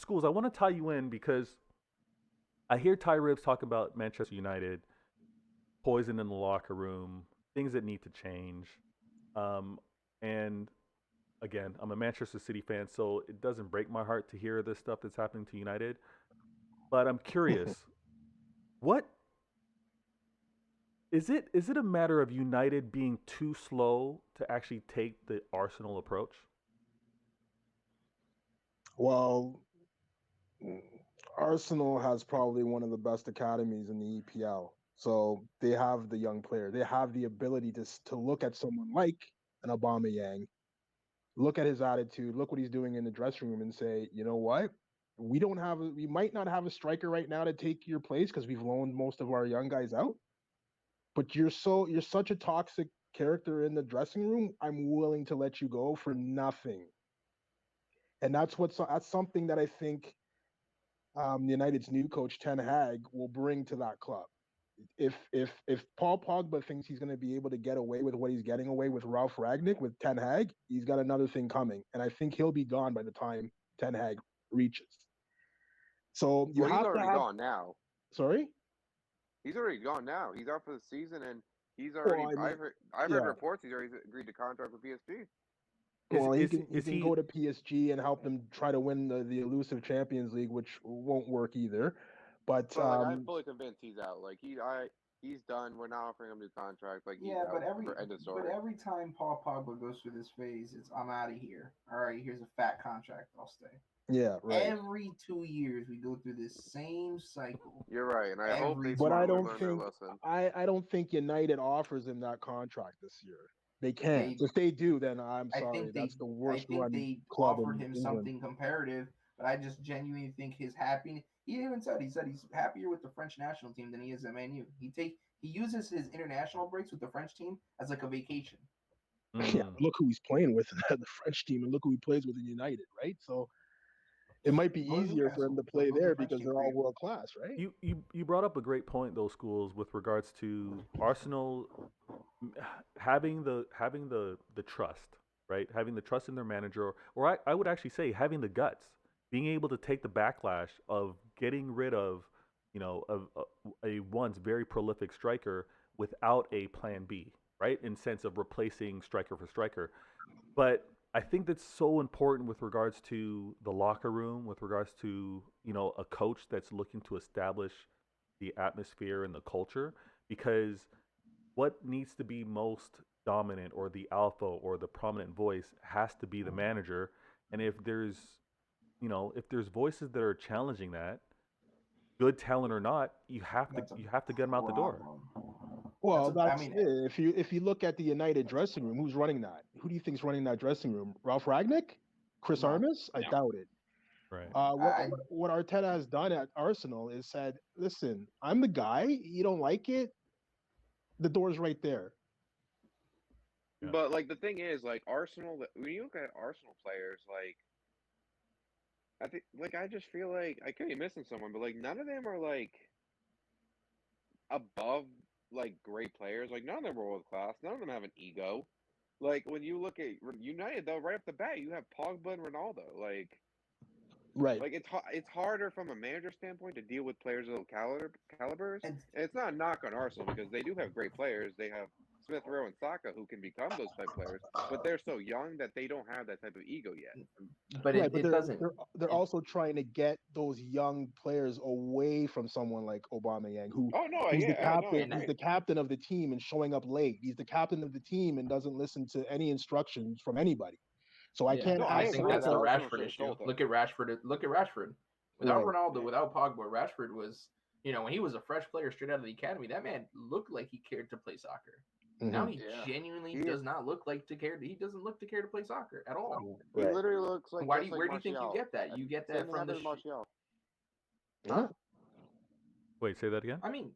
Skoolz, I want to tie you in because I hear Tyribbs talk about Manchester United, poison in the locker room, things that need to change. Um, and again, I'm a Manchester City fan, so it doesn't break my heart to hear this stuff that's happening to United. But I'm curious, what is it a matter of United being too slow to actually take the Arsenal approach? Well, Arsenal has probably one of the best academies in the EPL. So they have the young player. They have the ability to look at someone like an Aubameyang, look at his attitude, look what he's doing in the dressing room, and say, you know what? We might not have a striker right now to take your place because we've loaned most of our young guys out. But you're such a toxic character in the dressing room. I'm willing to let you go for nothing. And that's something that I think United's new coach Ten Hag will bring to that club. If Paul Pogba thinks he's going to be able to get away with what he's getting away with Ralph Ragnick with Ten Hag, he's got another thing coming, and I think he'll be gone by the time Ten Hag reaches. So you Well, he's have to already have. gone now. Sorry. He's already gone now. He's out for the season, and he's already. Well, I mean, I've heard yeah. reports he's already agreed to contract with PSG. Is Well, he is can he is can he go to PSG and help them try to win the elusive Champions League, which won't work either. But But like, I'm fully convinced he's out. Like he's done. We're not offering him a new contract. Like he's Yeah, out for end of but story. every time Paul Pogba goes through this phase, it's I'm out of here. All right, here's a fat contract. I'll stay. yeah, right. Every 2 years, we go through this same cycle. You're right, and I hope they Every But I finally time don't learn their think lesson. I don't think United offers him that contract this year. They can't. they, If they do, then I'm I sorry. think That's they, the I worst think run they club offered in him England. something comparative. But I just genuinely think his happiness. He said he's happier with the French national team than he is at Man U. He uses his international breaks with the French team as like a vacation. Yeah, mm, look who he's playing with in the French team, and look who he plays with in United, right? So it might be Go to easier for him Newcastle. to play Go to the there French because team they're for all you. world class, right? you brought up a great point, those Schools, with regards to Arsenal having the trust, right? Having the trust in their manager, or I would actually say having the guts, being able to take the backlash of getting rid of, a once very prolific striker without a plan B, right? In sense of replacing striker for striker. But I think that's so important with regards to the locker room, with regards to, a coach that's looking to establish the atmosphere and the culture, because what needs to be most dominant or the alpha or the prominent voice has to be the manager. And if there's voices that are challenging that, good talent or not, you have to That's a you have to get them out the door. problem. Well, I that's mean, it. If you look at the United dressing room, who's running that? Who do you think's running that dressing room? Ralph Ragnick? Chris no. Armas? I doubt it. Right. What I what Arteta has done at Arsenal is said, listen, I'm the guy. You don't like it? The door's right there. Yeah. But like the thing is, like Arsenal, when you look at Arsenal players, like I think, like I just feel like I could be missing someone, but like none of them are like above like great players. Like none of them are world class. None of them have an ego. Like when you look at United, though, right off the bat, you have Pogba and Ronaldo. Right. Like it's harder from a manager standpoint to deal with players of those calibers. and And it's not a knock on Arsenal because they do have great players. They have Smith Rowe and Saka who can become those type players, but they're so young that they don't have that type of ego yet. but Right, but it doesn't. they're It, also trying to get those young players away from someone like Aubameyang, Oh no, who's the yeah, no, I captain. and He's agree. the captain of the team and showing up late. He's the captain of the team and doesn't listen to any instructions from anybody. So I yeah, can't No, and I I ask think agree that's that the Saka. Arsenal Rashford should have issue. sold him. Look at Rashford. Look at Rashford. Without Right. Ronaldo, Yeah. without Pogba, Rashford was, when he was a fresh player straight out of the academy, that man looked like he cared to play soccer. Now Hmm. he Yeah. genuinely He does not look like to care. He doesn't look to care to play soccer at all. he Right. literally looks like Why do just you, like where do you think you Martial. get that? You get Same that thing from the. happened to Martial. Yeah. Wait, say that again. I mean,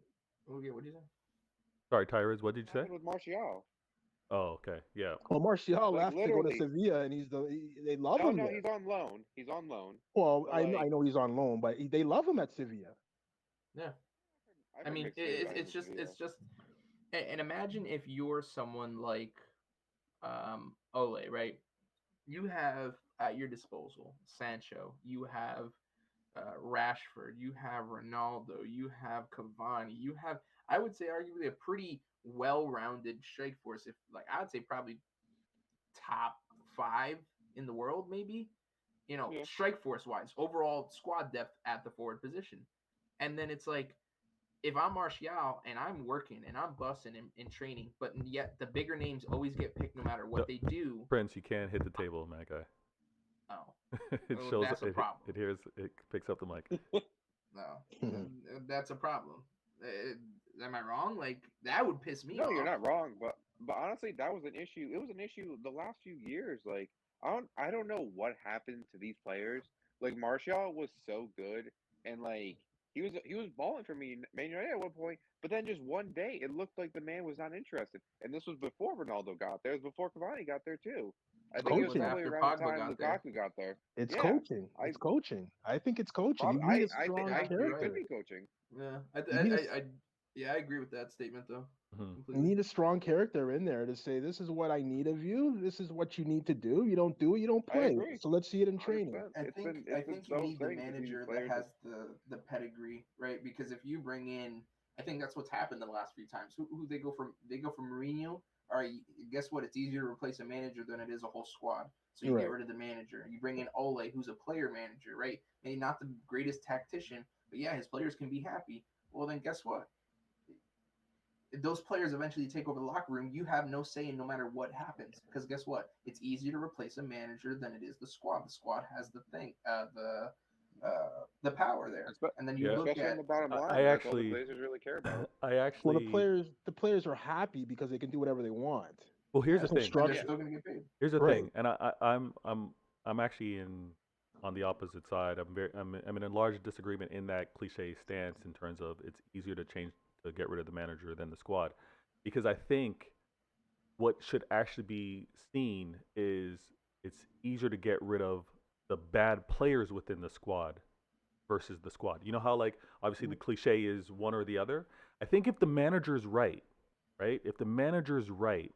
okay, what do you say? Sorry, Tyrus. What did you say? Happened with Martial. Oh, okay. Yeah. Well, Martial Like left to go to literally. Sevilla, and they love No, him no, there. he's on loan. He's on loan. Well, But I like, know he's on loan, but they love him at Sevilla. Yeah, I've I heard mean, mixed things about him it's in just Sevilla. and imagine if you're someone like Ole, right? You have at your disposal Sancho. You have Rashford, you have Ronaldo, you have Cavani, you have, I would say, arguably a pretty well-rounded strike force. If like, I would say probably top 5 in the world, maybe. Yeah. Strike force wise, overall squad depth at the forward position. And then it's like, if I'm Martial and I'm working and I'm busting in training, but yet the bigger names always get picked no matter what they do. Prince, you can't hit the table, my guy. Oh, It shows that's a problem. it picks up the mic. No, that's a problem. Am I wrong? Like, that would piss me No, off. you're not wrong, but honestly, that was an issue. It was an issue the last few years. Like, I don't know what happened to these players. Like Martial was so good, and like he was balling for me, Man United at one point. But then just one day, it looked like the man was not interested. And this was before Ronaldo got there. It was before Cavani got there too. I It's think it was It was coaching. probably after around the Pogba time got there. Lukaku got there. It's Yeah, coaching. I It's coaching. I think it's coaching. You prob- need a I think strong I you're it right. could character. be coaching. Yeah, You need a, I agree with that statement though. Mhm. you Completely. need a strong character in there to say, this is what I need of you. This is what you need to do. You don't do it, you don't I play. agree. So let's see it in training. 100%. I It's think been I it's been think you so need the strange to see these manager that players has just the pedigree, right? Because if you bring in, I think that's what's happened the last few times. Who they go from Mourinho. All right, guess what? It's easier to replace a manager than it is a whole squad. So you Right. get rid of the manager. You bring in Ole, who's a player manager, right? Maybe not the greatest tactician, but yeah, his players can be happy. Well, then guess what? If those players eventually take over the locker room, you have no say in no matter what happens. Because guess what? It's easier to replace a manager than it is the squad. The squad has the power there. And then you Yeah. look especially on at the bottom I line. That's all the actually, Glazers really care about. I Well, actually. the players are happy because they can do whatever they want. Well, here's yeah, the There's no thing. and they're structure. still going to get paid. Here's the Right. thing, and I'm actually on the opposite side. I'm in a large disagreement in that cliche stance in terms of it's easier to get rid of the manager than the squad, because I think what should actually be seen is it's easier to get rid of the bad players within the squad versus the squad. You know how, like, obviously the cliche is one or the other. I think if the manager's right, right? If the manager's right,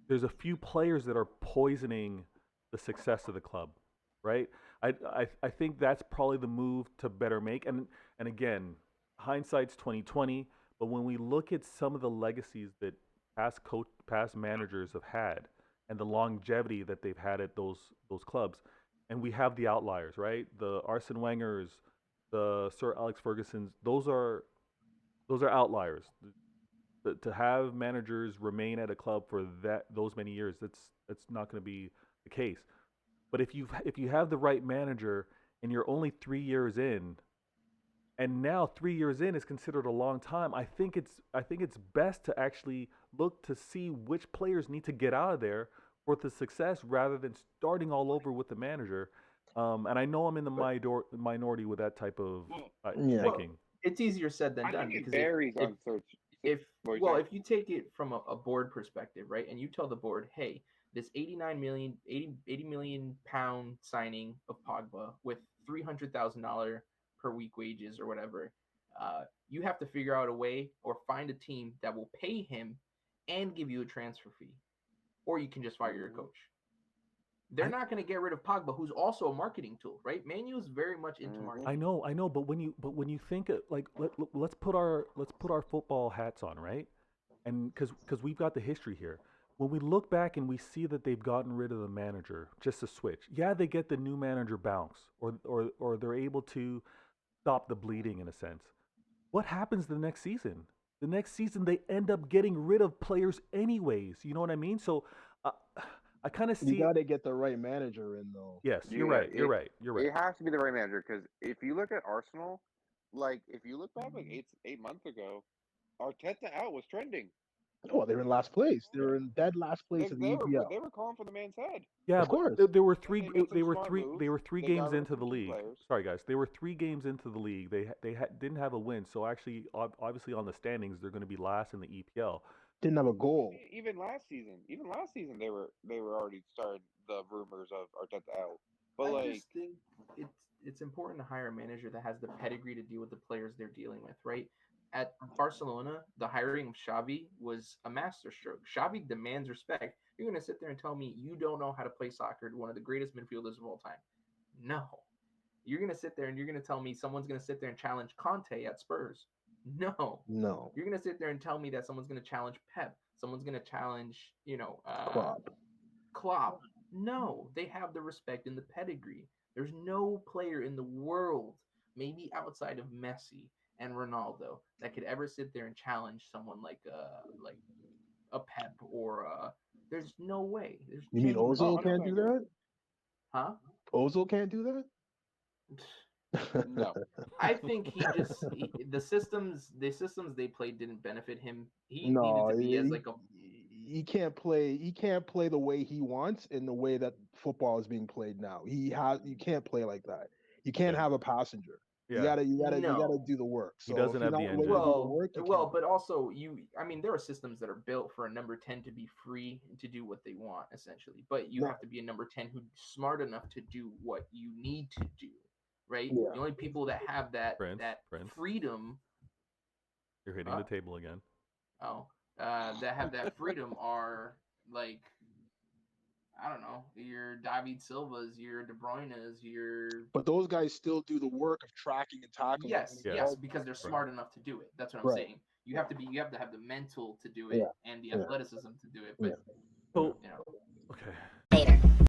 there's a few players that are poisoning the success of the club, right? I think that's probably the move to better make. And again, hindsight's 2020. But when we look at some of the legacies that past managers have had, and the longevity that they've had at those clubs, and we have the outliers, right? The Arsene Wengers, the Sir Alex Fergusons. Those are outliers. To have managers remain at a club for those many years, that's not going to be the case. But if you have the right manager and you're only 3 years in, and now 3 years in is considered a long time, I think it's best to actually look to see which players need to get out of there for the success rather than starting all over with the manager. And I know I'm in the minority with that type of Yeah. thinking. It's easier said than I done think it because varies if on search. if What you well, saying? if you take it from a board perspective, right, and you tell the board, hey, this 80 million pound signing of Pogba with $300,000 per week wages or whatever, you have to figure out a way or find a team that will pay him and give you a transfer fee, or you can just fire your coach. They're I- not going to get rid of Pogba, who's also a marketing tool, right? Manu is very much into marketing. I know, but when you think like let's put our football hats on, right? And because we've got the history here. When we look back and we see that they've gotten rid of the manager, just a switch. Yeah, they get the new manager bounce, or they're able to stop the bleeding in a sense. What happens the next season? The next season they end up getting rid of players anyways. You know what I mean? So uh, I kind of You see. got to get the right manager in, though. Yes, you're Yeah, right. You're right. You're right. it has to be the right manager because if you look at Arsenal, like if you look back like 8 months ago, Arteta out was trending. Oh, they're in last place. They Yeah. were in dead last place They, in the they were EPL. they were calling for the man's head. Yeah, Of but course. there were Then three. they made some They were smart three. moves. They were three They got games rid of into the some key league. players. Sorry, guys. They were 3 games into the league. They didn't have a win. So actually, obviously on the standings, they're going to be last in the EPL. Didn't have a goal. Even last season they were already started the rumors of Arteta out. But I like just think it's important to hire a manager that has the pedigree to deal with the players they're dealing with, right? At Barcelona, the hiring of Xavi was a masterstroke. Xavi demands respect. You're going to sit there and tell me you don't know how to play soccer to one of the greatest midfielders of all time? No. You're gonna sit there and you're gonna tell me someone's gonna sit there and challenge Conte at Spurs? No. No. You're gonna sit there and tell me that someone's gonna challenge Pep. Someone's gonna challenge, Klopp. No, they have the respect and the pedigree. There's no player in the world, maybe outside of Messi and Ronaldo, that could ever sit there and challenge someone like a Pep or there's no way. There's You mean genuinely Ozil no, can't I do agree. that? huh? Ozil can't do that? No. I think the systems they played didn't benefit him. He needed No, to be as like a he can't play. He can't play the way he wants in the way that football is being played now. You can't play like that. You can't Yeah. have a passenger. You Yeah. gotta no. do the work. He So doesn't if you're have the not willing to engine. do the work, you can't. But also I mean, there are systems that are built for a number 10 to be free and to do what they want essentially. But you No. have to be a number 10 who's smart enough to do what you need to do, right? Yeah. The only people that have that Prince, freedom you're hitting the table again. that have that freedom are like I don't know, your David Silvas, your De Bruyne's, your But those guys still do the work of tracking and tackling. yes, Yeah. yes, because they're smart enough to do it. That's what I'm Right. saying. You have to have the mental to do it Yeah. and the Yeah. athleticism to do it. But So you know,